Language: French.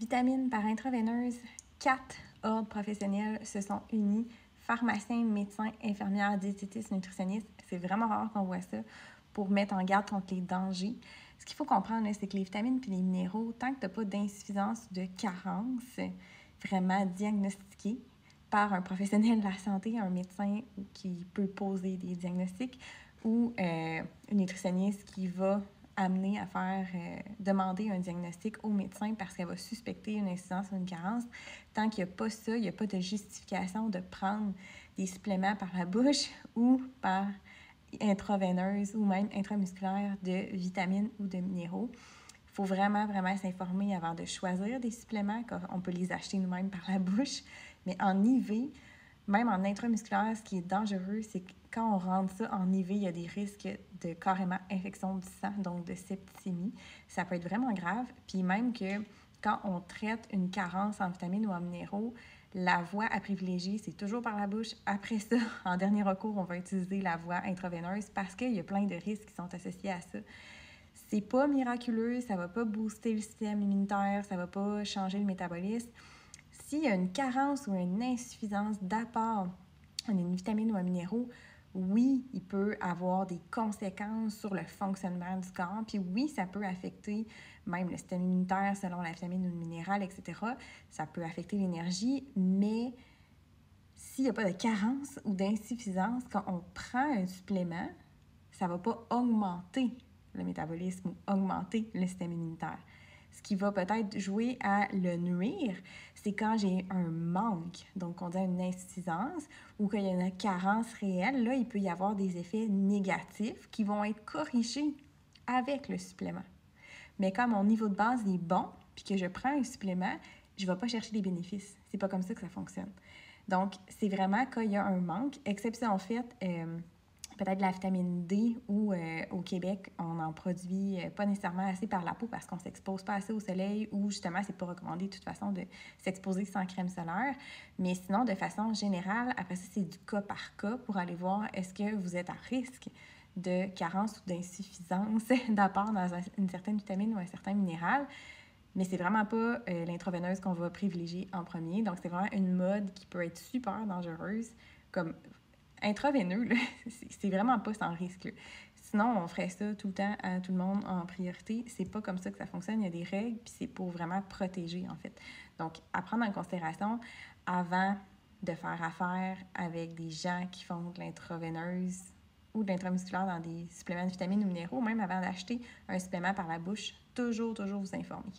Vitamines par intraveineuse, 4 ordres professionnels se sont unis. Pharmaciens, médecins, infirmières, diététistes, nutritionnistes. C'est vraiment rare qu'on voit ça pour mettre en garde contre les dangers. Ce qu'il faut comprendre, c'est que les vitamines et les minéraux, tant que tu n'as pas d'insuffisance ou de carence vraiment diagnostiquée par un professionnel de la santé, un médecin qui peut poser des diagnostics ou un nutritionniste qui va amener à faire demander un diagnostic au médecin parce qu'elle va suspecter une insuffisance ou une carence. Tant qu'il n'y a pas ça, il n'y a pas de justification de prendre des suppléments par la bouche ou par intraveineuse ou même intramusculaire de vitamines ou de minéraux. Il faut vraiment s'informer avant de choisir des suppléments. On peut les acheter nous-mêmes par la bouche, mais en IV, même en intramusculaire, ce qui est dangereux, c'est que quand on rentre ça en IV, il y a des risques de carrément infection du sang, donc de septicémie. Ça peut être vraiment grave. Puis même que quand on traite une carence en vitamines ou en minéraux, la voie à privilégier, c'est toujours par la bouche. Après ça, en dernier recours, on va utiliser la voie intraveineuse parce qu'il y a plein de risques qui sont associés à ça. C'est pas miraculeux, ça va pas booster le système immunitaire, ça va pas changer le métabolisme. S'il y a une carence ou une insuffisance d'apport en une vitamine ou un minéraux, oui, il peut avoir des conséquences sur le fonctionnement du corps. Puis oui, ça peut affecter même le système immunitaire selon la vitamine ou le minéral, etc. Ça peut affecter l'énergie, mais s'il n'y a pas de carence ou d'insuffisance, quand on prend un supplément, ça ne va pas augmenter le métabolisme ou augmenter le système immunitaire. Ce qui va peut-être jouer à le nuire, c'est quand j'ai un manque, donc on dit une insuffisance, ou qu'il y a une carence réelle, là, il peut y avoir des effets négatifs qui vont être corrigés avec le supplément. Mais quand mon niveau de base est bon, puis que je prends un supplément, je ne vais pas chercher des bénéfices. C'est pas comme ça que ça fonctionne. Donc, c'est vraiment quand il y a un manque, exception faite, peut-être de la vitamine D où au Québec, on en produit pas nécessairement assez par la peau parce qu'on ne s'expose pas assez au soleil ou justement, c'est pas recommandé de toute façon de s'exposer sans crème solaire. Mais sinon, de façon générale, après ça, c'est du cas par cas pour aller voir est-ce que vous êtes à risque de carence ou d'insuffisance d'apport dans une certaine vitamine ou un certain minéral. Mais c'est vraiment pas l'intraveineuse qu'on va privilégier en premier. Donc, c'est vraiment une mode qui peut être super dangereuse. Comme intraveineux, là, c'est vraiment pas sans risque. Là. Sinon, on ferait ça tout le temps à tout le monde en priorité. C'est pas comme ça que ça fonctionne. Il y a des règles, puis c'est pour vraiment protéger, en fait. Donc, à prendre en considération avant de faire affaire avec des gens qui font de l'intraveineuse ou de l'intramusculaire dans des suppléments de vitamines ou minéraux, même avant d'acheter un supplément par la bouche, toujours vous informer.